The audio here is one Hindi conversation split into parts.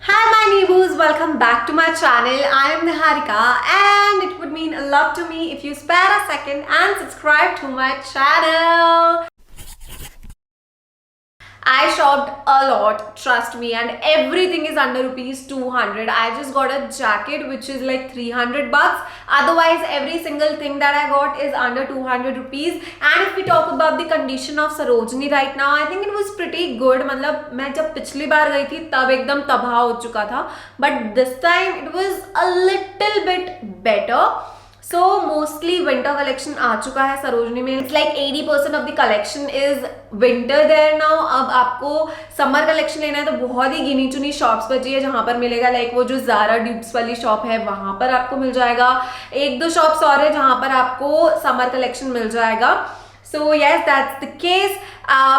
Hi my neighbors, welcome back to my channel. I am Niharika and it would mean a lot to me if you spare a second and subscribe to my channel. I shopped a lot, trust me, and everything is under rupees 200. I just got a jacket which is like 300 bucks. Otherwise, every single thing that I got is under 200 rupees. And if we talk about the condition of Sarojini right now, I think it was pretty good. मतलब मैं जब पिछली बार गई थी तब एकदम तबाह हो चुका था. But this time it was a little bit better. So mostly winter collection आ चुका है सरोजनी में. It's like 80% of the collection is winter there now. अब आपको समर कलेक्शन लेना है तो बहुत ही गिनी चुनी शॉप्स बची है जहां पर मिलेगा. लाइक वो जो ज़ारा ड्यूब्स वाली शॉप है वहां पर आपको मिल जाएगा. एक दो शॉप्स और है जहां पर आपको समर कलेक्शन मिल जाएगा. So yes that's the case.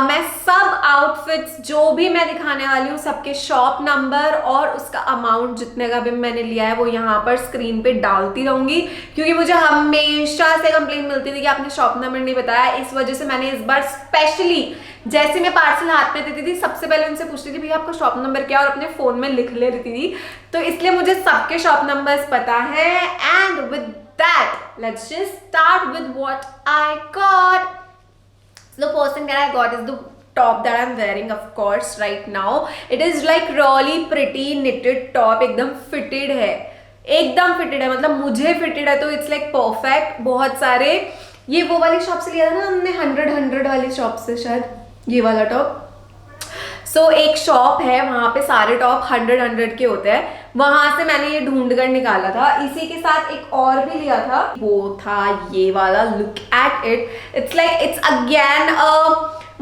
मैं सब आउटफिट्स जो भी मैं दिखाने वाली हूँ सबके शॉप नंबर और उसका अमाउंट जितने का भी मैंने लिया है वो यहाँ पर स्क्रीन पे डालती रहूंगी, क्योंकि मुझे हमेशा से कंप्लेंट मिलती थी कि आपने शॉप नंबर नहीं बताया. इस वजह से मैंने इस बार स्पेशली जैसे मैं पार्सल हाथ में देती थी सबसे पहले उनसे पूछती थी भैया आपका शॉप नंबर क्या, और अपने फोन में लिख ले रही थी. तो इसलिए मुझे सबके शॉप नंबर्स पता है. And with that let's just start with what I got. The first thing that I got is the top that I'm wearing, of course, right now. It is like really pretty knitted top. एकदम fitted है, एकदम fitted है, मतलब मुझे fitted है तो it's like perfect. बहुत सारे ये वो वाली शॉप से लिया था ना हमने, 100 वाली शॉप से शायद ये वाला टॉप. सो एक शॉप है वहाँ पे सारे टॉप 100 के होते हैं. वहां से मैंने ये ढूंढ कर निकाला था. इसी के साथ एक और भी लिया था, वो था ये वाला. Look at it. It's like it's again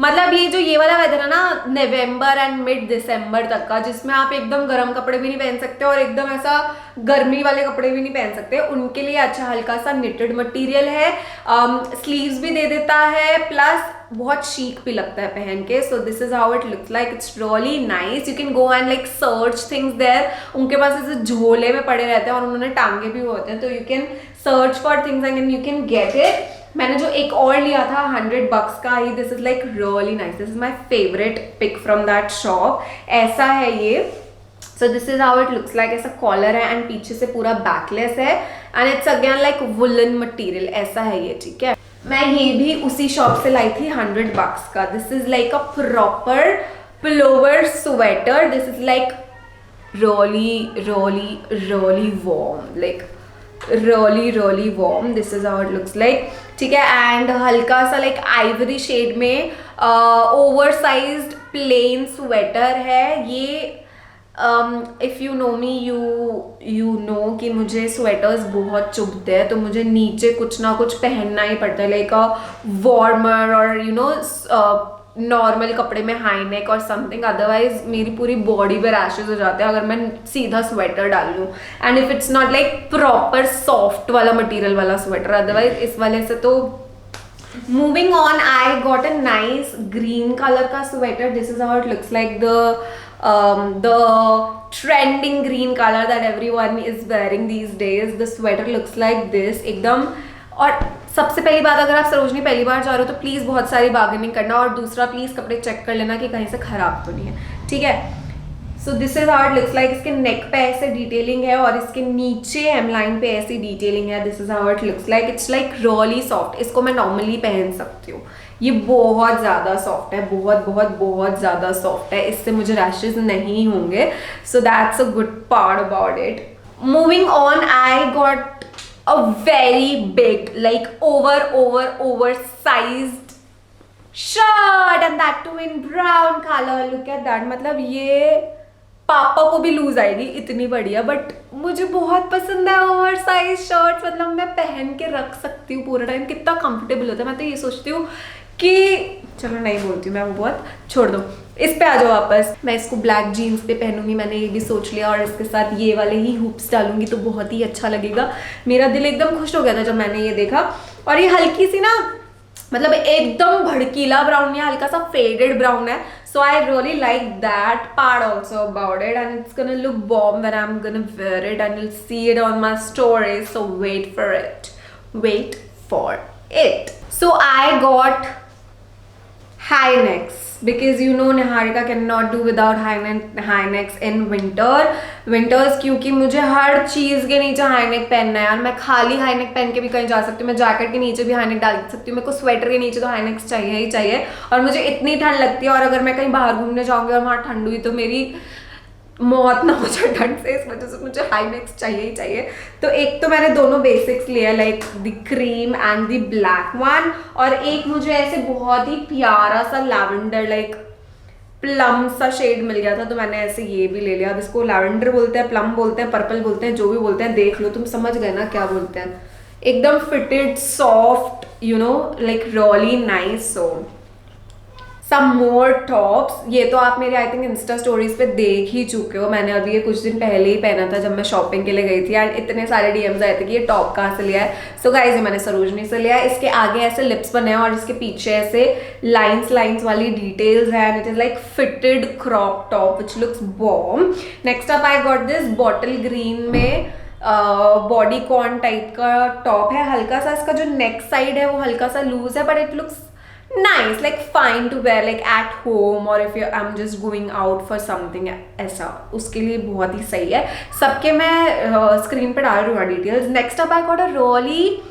मतलब ये जो ये वाला वेदर है ना नवंबर एंड मिड दिसंबर तक का, जिसमें आप एकदम गर्म कपड़े भी नहीं पहन सकते और एकदम ऐसा गर्मी वाले कपड़े भी नहीं पहन सकते, उनके लिए अच्छा हल्का सा निटेड मटेरियल है. स्लीव्स भी दे देता है, प्लस बहुत शीक भी लगता है पहन के. So this is how it looks like. It's really nice. You can go and like search things there. उनके पास ऐसे झोले में पड़े रहते हैं और उन्होंने टांगे भी होते हैं, तो you can search for things and you can get it. मैंने जो एक और लिया था 100 bucks का ही. This is like really nice. This is my favourite pick from that shop. ऐसा है ये. So this is how it looks like. ऐसा कॉलर है एंड पीछे से पूरा बैकलेस है and it's again like woollen material. ऐसा है ये, ठीक है. मैं ये भी उसी शॉप से लाई थी 100 bucks का. This is like a proper pullover sweater. This is like really warm, like really warm. This is how it looks like, ठीक है. एंड हल्का सा लाइक आइवरी शेड में ओवरसाइज्ड प्लेन स्वेटर है ये. If you know me you know कि मुझे स्वेटर्स बहुत चुभते हैं, तो मुझे नीचे कुछ ना कुछ पहनना ही पड़ता है, लाइक अ वार्मर और यू नो नॉर्मल कपड़े में हाई नेक और समथिंग. अदरवाइज मेरी पूरी बॉडी पे रैशेज हो जाते हैं अगर मैं सीधा स्वेटर डाल लूँ. And if it's not like proper soft वाला मटेरियल वाला स्वेटर. अदरवाइज इस वाले से तो. Moving on, I got a nice green colour का sweater. This is how it looks like. The trending green color that everyone is wearing these days. The sweater looks like this एकदम. और सबसे पहली बात, अगर आप सरोजनी पहली बार जा रहे हो तो प्लीज़ बहुत सारी बार्गेनिंग करना, और दूसरा प्लीज़ कपड़े चेक कर लेना कि कहीं से ख़राब तो नहीं है, ठीक है. सो this is how it looks like. इसके नेक पे ऐसे डिटेलिंग है और इसके नीचे हेम लाइन पे ऐसी डिटेलिंग है. This is how it looks like. It's like really soft. इसको मैं नॉर्मली पहन सकती हूँ. ये बहुत ज़्यादा सॉफ्ट है, बहुत ज़्यादा सॉफ्ट है. इससे मुझे रैशेज नहीं होंगे. So that's a good part about it. Moving on, I got a very big like oversized shirt and that too in brown color. look at that. मतलब ये पापा को भी लूज आएगी, इतनी बढ़िया. बट मुझे बहुत पसंद है ओवरसाइज शर्ट. मतलब मैं पहन के रख सकती हूँ पूरा टाइम. कितना कंफर्टेबल होता है. मैं तो ये सोचती हूँ कि चलो नहीं बोलती हूँ मैं, वो बहुत छोड़ दो. इस पे आ जाओ वापस. मैं इसको ब्लैक जीन्स पे पहनूंगी, मैंने ये भी सोच लिया, और इसके साथ ये वाले ही हुप्स डालूंगी तो बहुत ही अच्छा लगेगा. मेरा दिल एकदम खुश हो गया था जब मैंने ये देखा. और ये हल्की सी ना, मतलब एकदम भड़कीला ब्राउन या हल्का सा फेडेड ब्राउन है. So I really like that part also about it. And it's gonna look bomb when I am gonna wear it and you'll see it on my stories. So wait for it. So I got high necks, because you know Niharika cannot do without high necks in winters, क्योंकि मुझे हर चीज़ के नीचे हाई नेक पहनना है यार. मैं खाली हाई नेक पहन के भी कहीं जा सकती हूँ, मैं जैकेट के नीचे भी हाई नेक डाल सकती हूँ, मेरे को स्वेटर के नीचे तो हाई नेक्स चाहिए ही चाहिए. और मुझे इतनी ठंड लगती है, और अगर मैं कहीं बाहर घूमने जाऊँगी और वहाँ ठंड हुई तो मेरी मौत ना हो जाए ठंड से, इस वजह से मुझे हाई नेक्स चाहिए ही चाहिए. तो एक तो मैंने दोनों बेसिक्स लिए, like the cream and the black one, और एक मुझे ऐसे बहुत ही प्यारा सा लैवेंडर लाइक प्लम सा शेड मिल गया था, तो मैंने ऐसे ये भी ले लिया. अब इसको लैवेंडर बोलते हैं, प्लम बोलते हैं, पर्पल बोलते हैं, जो भी बोलते हैं देख लो, तुम समझ गए ना क्या बोलते हैं. एकदम fitted, soft, you know, like really nice. So some more tops. ये तो आप मेरे आई थिंक इंस्टा स्टोरीज पे देख ही चुके हो. मैंने अभी ये कुछ दिन पहले ही पहना था जब मैं शॉपिंग के लिए गई थी, एंड इतने सारे डीएम्स आए थे कि ये टॉप कहाँ से लिया है. सो गाइस, ये मैंने सरोजनी से लिया है. इसके आगे ऐसे लिप्स बने हैं और इसके पीछे ऐसे लाइंस वाली डिटेल्स है, and it is like fitted crop top which looks bomb. Next up I got this bottle green में बॉडी कॉर्न टाइप का टॉप है. हल्का सा इसका जो नेक साइड है वो हल्का सा लूज है, but it looks nice, like fine to wear like at home, or if I'm just going out for something ऐसा, उसके लिए बहुत ही सही है. सबके मैं स्क्रीन पे डाल रही हूँ details. Next up I got a really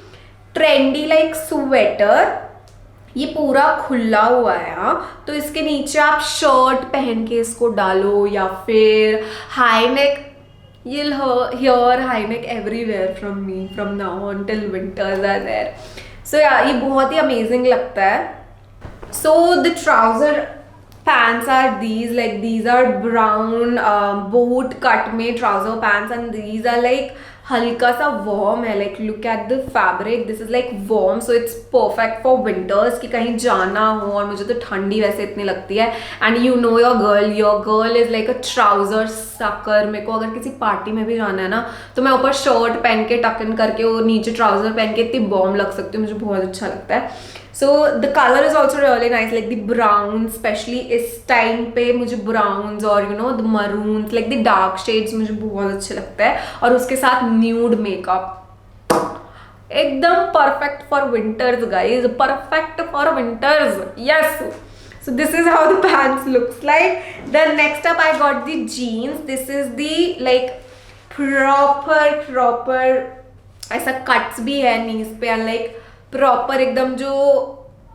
trendy like sweater. ये पूरा खुला हुआ है. हाँ, तो इसके नीचे आप शर्ट पहन के इसको डालो, या फिर high neck. You'll hear high neck everywhere from me from now on till winters are there. So yeah, ये बहुत ही amazing लगता है. So the trouser pants are these, like these are brown boot cut में trouser pants, and these are like हल्का सा warm है. like look at the fabric, this is like warm, so it's perfect for winters कि कहीं जाना हो. और मुझे तो ठंडी वैसे इतनी लगती है, and you know your girl is like a trouser sucker. मेरे को अगर किसी पार्टी में भी जाना है ना, तो मैं ऊपर शर्ट पहन के टक इन करके वो नीचे ट्राउजर पहन के इतनी बॉम लग सकती हूँ. मुझे बहुत अच्छा लगता है. So the colour is also really nice, like the brown, specially इस टाइम पे मुझे ब्राउन्स और you know the maroons, like the dark shades मुझे बहुत अच्छे लगता है. और उसके साथ न्यूड मेकअप, एकदम perfect for winters guys, perfect for winters. Yes. So this is how the pants looks like. Then next up I got the jeans. This is the like proper ऐसा cuts भी है knees पे, and like प्रॉपर एकदम, जो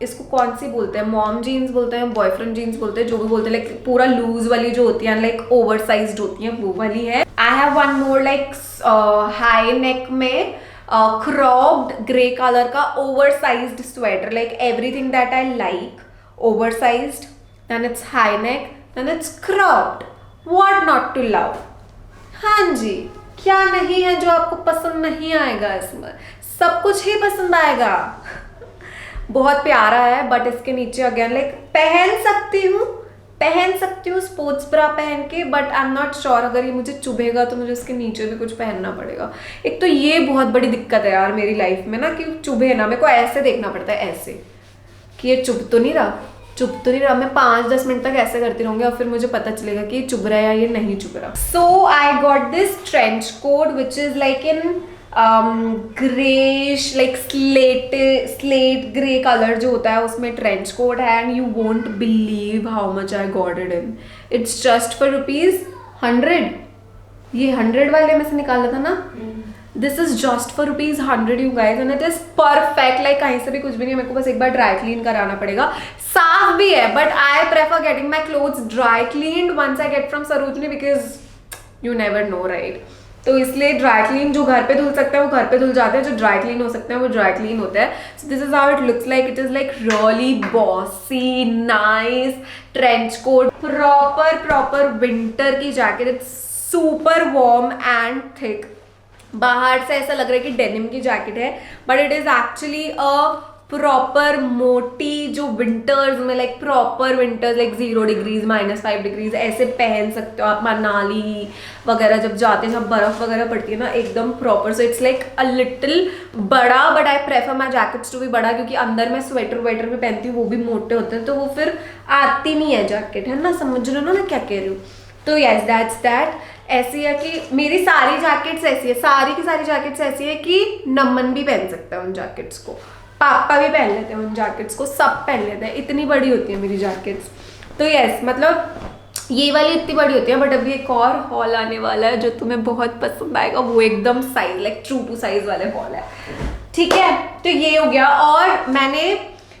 इसको कौन सी बोलते हैं, मॉम जीन्स बोलते हैं, बॉयफ्रेंड जीन्स बोलते हैं, जो भी बोलते हैं, लाइक पूरा लूज वाली जो होती है, लाइक ओवर साइज्ड होती है, वो वाली है. I have one more like high neck में क्रॉप्ड ग्रे कलर का over sized sweater, like everything that I like oversized, then it's high neck, then it's cropped. What not to love? हाँ जी, क्या नहीं है जो आपको पसंद नहीं आएगा. इसमें सब कुछ ही पसंद आएगा. बहुत प्यारा है, बट इसके नीचे अगेन लाइक पहन सकती हूँ स्पोर्ट्स ब्रा पहन के, but I am not sure अगर ये मुझे चुभेगा तो मुझे इसके नीचे भी कुछ पहनना पड़ेगा. एक तो ये बहुत बड़ी दिक्कत है यार मेरी लाइफ में ना, कि चुभे ना. मेरे को ऐसे देखना पड़ता है, ऐसे कि ये चुभ तो नहीं रहा. मैं 5-10 मिनट तक ऐसे करती रहूंगी, और फिर मुझे पता चलेगा कि ये चुभ रहा है या ये नहीं चुभ रहा. So I got this trench coat which is like in greyish, like slate grey colour जो होता है, उसमें ट्रेंच कोट है. And you won't believe how much I got it in. It's just for ₹100. ये 100 वाले में से निकाला था ना. This is just for ₹100 you guys, and it is perfect. Like कहीं से भी कुछ भी नहीं, मेरे को बस एक बार ड्राई क्लीन कराना पड़ेगा. साफ भी है, but I prefer getting my clothes dry cleaned once I get from Sarojini, because you never know right. तो इसलिए ड्राई क्लीन जो घर पे धुल सकते हैं वो घर पे धुल जाते हैं, जो ड्राई क्लीन हो सकते हैं वो ड्राई क्लीन होते हैं. So this is how it looks like. It is like really bossy nice trench coat, proper winter की jacket. It's super warm and thick. बाहर से ऐसा लग रहा है कि डेनिम की जैकेट है, but it is actually a proper मोटी, जो विंटर्स में like proper winters like 0 degrees -5 degrees ऐसे पहन सकते हो आप. मनाली वगैरह जब जाते हैं, जब बर्फ वगैरह पड़ती है ना, एकदम proper. So it's like a little बड़ा, but I prefer my jackets too भी बड़ा, क्योंकि अंदर मैं स्वेटर वेटर भी पहनती हूँ, वो भी मोटे होते हैं, तो वो फिर आती नहीं है जैकेट, है ना. समझ रहे हो ना मैं क्या कह रही हूँ. तो यस, दैट्स दैट. ऐसी है कि मेरी सारी जैकेट्स ऐसी है, सारी की सारी जैकेट्स ऐसी है कि नमन भी पहन सकता है उन जैकेट्स को. पापा भी पहन लेते हैं उन जैकेट्स को, सब पहन लेते हैं, इतनी बड़ी होती है मेरी जैकेट्स। तो यस, मतलब ये वाली इतनी बड़ी होती है, बट अभी एक और हॉल आने वाला है जो तुम्हें बहुत पसंद आएगा, वो एकदम size like true to size वाले हॉल है, ठीक है। तो ये हो गया। और मैंने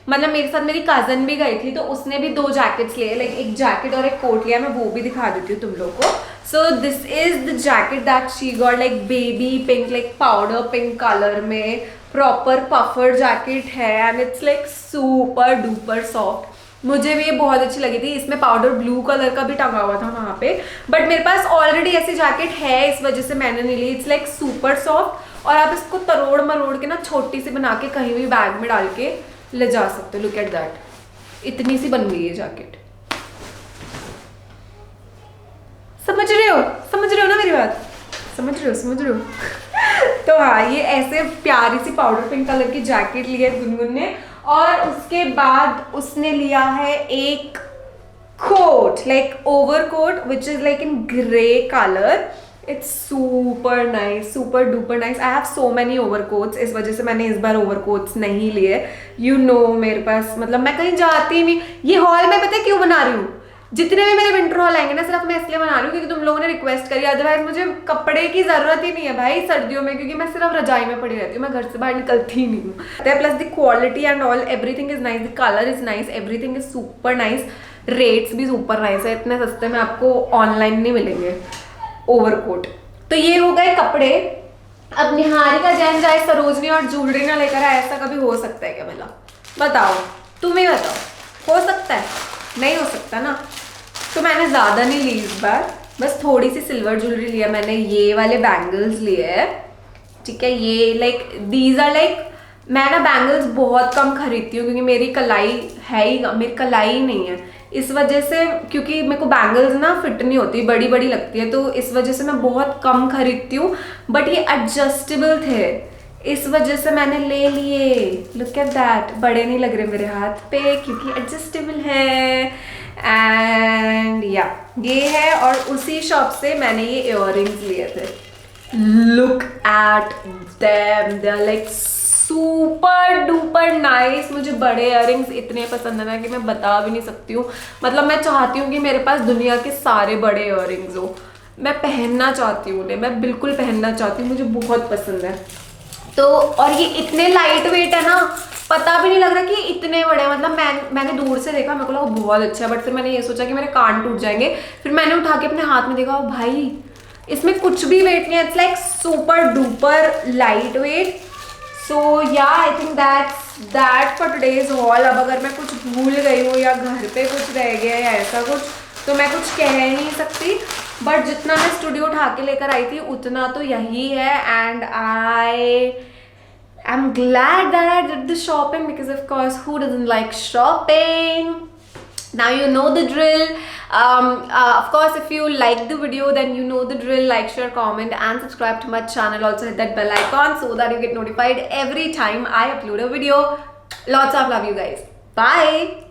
मतलब मेरे साथ मेरी कजन भी गई थी, तो उसने भी 2 जैकेट्स लिए, लाइक एक जैकेट और एक कोट लिया, मैं वो भी दिखा देती हूँ तुम लोग को। सो this is the jacket that she got, like baby pink, like powder pink colour में, प्रॉपर पफर जैकेट है and it's like super duper soft. मुझे भी ये बहुत अच्छी लगी थी। इसमें पाउडर ब्लू कलर का भी टंगा हुआ था वहाँ पे, बट मेरे पास ऑलरेडी ऐसी जैकेट है, इस वजह से मैंने नहीं ली। इट्स लाइक सुपर सॉफ्ट, और आप इसको तरोड़ मरोड़ के ना छोटी सी बना के कहीं भी बैग में डाल के ले जा सकते हो। लुक एट दैट, इतनी सी बन गई है जैकेट। समझ रहे हो ना मेरी बात, समझ रहे हो तो हाँ, ये ऐसे प्यारी सी पाउडर पिंक कलर की जैकेट ली है गुनगुन ने, और उसके बाद उसने लिया है एक coat, like overcoat which is like in grey colour. It's super nice, super duper nice. I have so many overcoats, इस वजह से मैंने इस बार ओवर कोट्स नहीं लिए। यू नो मेरे पास मतलब मैं कहीं जाती नहीं। ये हॉल मैं पता है क्यों बना रही हूँ, जितने भी मेरे विंटर हॉल आएंगे ना, सिर्फ मैं इसलिए बना रही हूँ क्योंकि तुम लोगों ने रिक्वेस्ट करी, अदरवाइज मुझे कपड़े की जरूरत ही नहीं है भाई सर्दियों में, क्योंकि मैं सिर्फ रजाई में पड़ी रहती हूँ, मैं घर से बाहर निकलती ही नहीं हूँ। Plus the quality and all everything is nice, the colour is nice, everything is super nice, rates भी सुपर नाइस है, इतने सस्ते में आपको ऑनलाइन नहीं मिलेंगे ओवरकोट। तो ये हो गए कपड़े। अब निहारिका जैन जाए सरोजनी और ज्वेलरी ना लेकर आए, ऐसा कभी हो सकता है क्या? भला बताओ, तुम ही बताओ, हो सकता है? नहीं हो सकता ना। तो मैंने ज़्यादा नहीं ली इस बार, बस थोड़ी सी सिल्वर ज्वेलरी लिया मैंने। ये वाले बैंगल्स लिए हैं, ठीक है। ये लाइक दीज आर लाइक, मैं ना बैंगल्स बहुत कम खरीदती हूँ क्योंकि मेरी कलाई है ही, मेरी कलाई ही नहीं है, इस वजह से, क्योंकि मेरे को बैंगल्स ना फिट नहीं होती, बड़ी बड़ी लगती है, तो इस वजह से मैं बहुत कम खरीदती हूँ। बट ये एडजस्टेबल थे, इस वजह से मैंने ले लिए। लुक एट दैट, बड़े नहीं लग रहे मेरे हाथ पे क्योंकि एडजस्टेबल है। एंड या ये है, और उसी शॉप से मैंने ये इयररिंग्स लिए थे। Look at them, they are like super duper nice. मुझे बड़े इयररिंग्स इतने पसंद है ना कि मैं बता भी नहीं सकती हूँ। मतलब मैं चाहती हूँ कि मेरे पास दुनिया के सारे बड़े इयररिंग्स हो, मैं पहनना चाहती हूँ उन्हें, मैं बिल्कुल पहनना चाहती हूँ, मुझे बहुत पसंद है। तो और ये इतने लाइट वेट है ना, पता भी नहीं लग रहा कि इतने बड़े हैं। मतलब मैंने दूर से देखा, मेरे को लगा बहुत अच्छा है, बट फिर मैंने ये सोचा कि मेरे कान टूट जाएंगे, फिर मैंने उठा के अपने हाथ में देखा, भाई इसमें कुछ भी वेट नहीं है, it's like super duper light weight. So yeah I think that for today's haul. अब अगर मैं कुछ भूल गई हूँ या घर पे कुछ रह गया या ऐसा कुछ, तो मैं कुछ कह नहीं सकती, बट जितना मैं स्टूडियो उठा के लेकर आई थी उतना तो यही है। And I'm glad that I did the shopping because of course who doesn't like shopping? Now you know the drill. Of course if you like the video then you know the drill. Like, share, comment and subscribe to my channel. Also hit that bell icon so that you get notified every time I upload a video. Lots of love you guys. Bye.